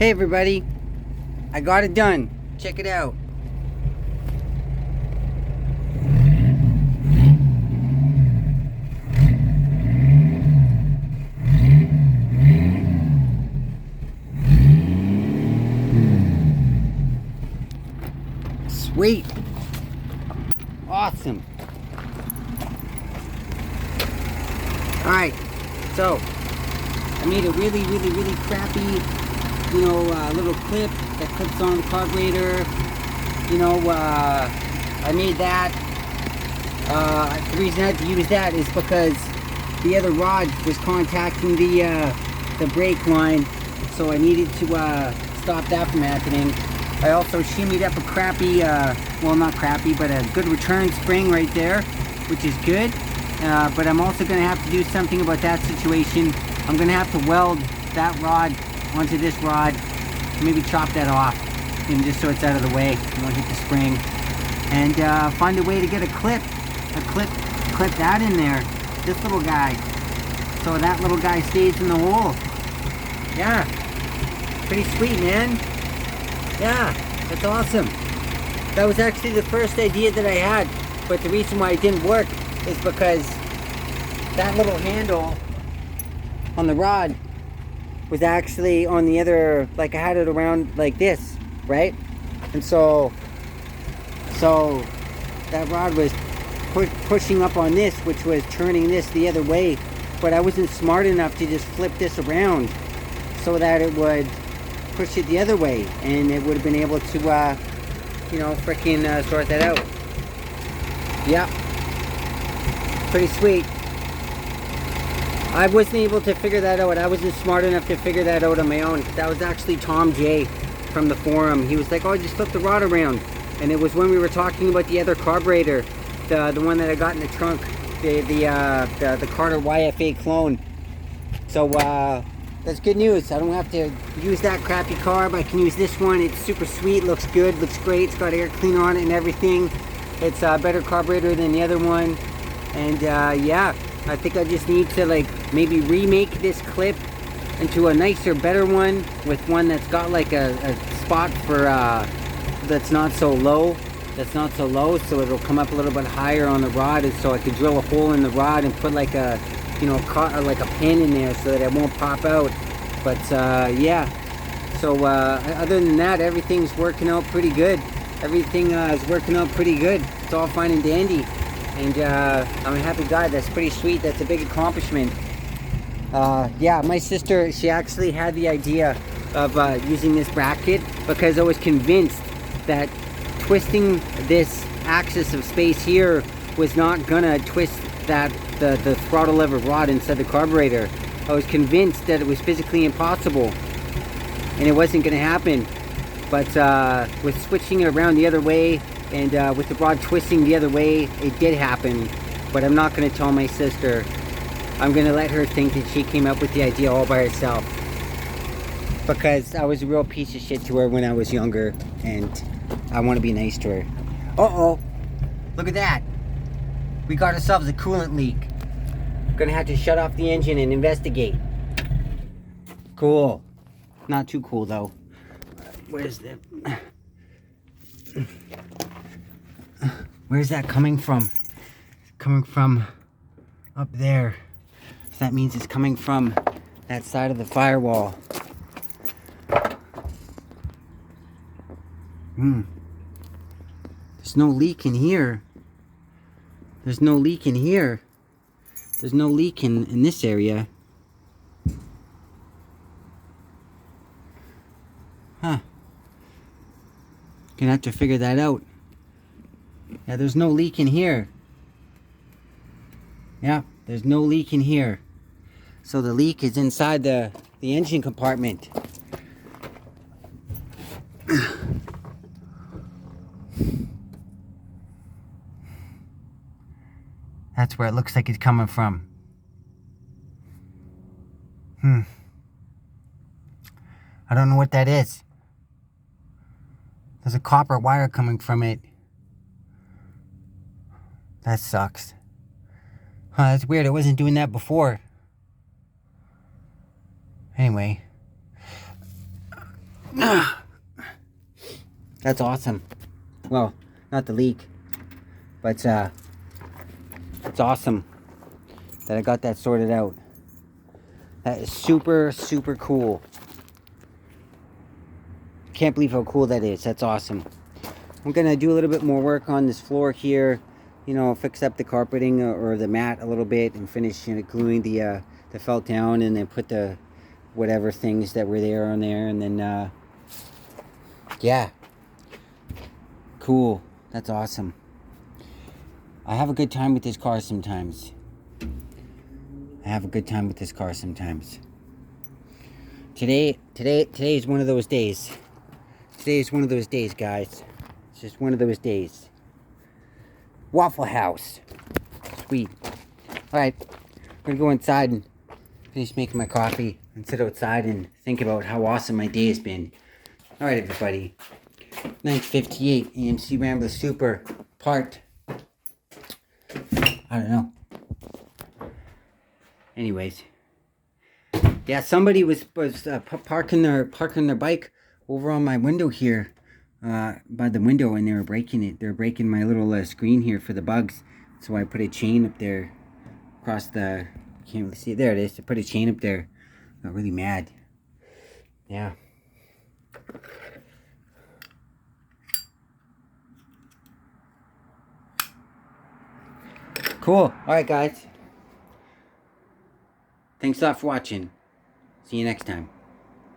Hey everybody, I got it done. Check it out. Sweet. Awesome. Alright, so I made a really crappy, little clip that clips on the carburetor. I made that. The reason I had to use that is because the other rod was contacting the brake line, so I needed to stop that from happening. I also shimmied up a crappy, well, not crappy, but a good return spring right there, which is good. But I'm also going to have to do something about that situation. I'm going to have to weld that rod onto this rod, maybe chop that off, and just so it's out of the way, it won't hit the spring. And find a way to get a clip that in there, this little guy, so that little guy stays in the hole. Yeah, pretty sweet, man. Yeah, that's awesome. That was actually the first idea that I had, but the reason why it didn't work is because that little handle on the rod was actually on the other, like I had it around like this, right? And so that rod was pushing up on this, which was turning this the other way, but I wasn't smart enough to just flip this around so that it would push it the other way, and it would have been able to freaking sort that out. Yeah, pretty sweet. I wasn't able to figure that out. I wasn't smart enough to figure that out on my own. That was actually Tom J from the forum. He was like, oh, just flip the rod around. And it was when we were talking about the other carburetor, the one that I got in the trunk, the Carter YFA clone. So that's good news. I don't have to use that crappy carb. I can use this one. It's super sweet, looks good, looks great. It's got air clean on it and everything. It's a better carburetor than the other one. And yeah, I think I just need to maybe remake this clip into a nicer, better one, with one that's got like a spot for that's not so low, so it'll come up a little bit higher on the rod, and so I could drill a hole in the rod and put like a like a pin in there so that it won't pop out. But yeah, so other than that, everything's working out pretty good. Everything is working out pretty good. It's all fine and dandy. And I'm a happy guy. That's pretty sweet. That's a big accomplishment. Yeah, my sister, she actually had the idea of using this bracket because I was convinced that twisting this axis of space here was not gonna twist the throttle lever rod inside the carburetor. I was convinced that it was physically impossible and it wasn't gonna happen. But with switching it around the other way, and with the rod twisting the other way, it did happen. But I'm not going to tell my sister. I'm going to let her think that she came up with the idea all by herself. Because I was a real piece of shit to her when I was younger, and I want to be nice to her. Uh-oh. Look at that. We got ourselves a coolant leak. Going to have to shut off the engine and investigate. Cool. Not too cool, though. Where's the... Where's that coming from? It's coming from up there. So that means it's coming from that side of the firewall. There's no leak in here. There's no leak in here. There's no leak in this area. Huh. Gonna have to figure that out. Yeah, there's no leak in here. Yeah, there's no leak in here. So the leak is inside the engine compartment. That's where it looks like it's coming from. I don't know what that is. There's a copper wire coming from it. That sucks. Huh, that's weird. It wasn't doing that before. Anyway. That's awesome. Well, not the leak, but it's awesome that I got that sorted out. That is super, super cool. Can't believe how cool that is. That's awesome. I'm gonna do a little bit more work on this floor here. You know, fix up the carpeting or the mat a little bit and finish, you know, gluing the felt down, and then put the whatever things that were there on there, and then yeah, cool. That's awesome. I have a good time with this car sometimes. Today is one of those days. Today is one of those days, guys. It's just one of those days. Waffle House. Sweet. Alright, I'm gonna go inside and finish making my coffee and sit outside and think about how awesome my day has been. Alright, everybody. 9:58 AMC Rambler Super part. I don't know. Anyways. Yeah, somebody was parking their bike over on my window here, by the window, and they were breaking it. They're breaking my little screen here for the bugs. So I put a chain up there across the. Can't really see it. There it is. I put a chain up there. Got really mad. Yeah. Cool. All right, guys. Thanks a lot for watching. See you next time.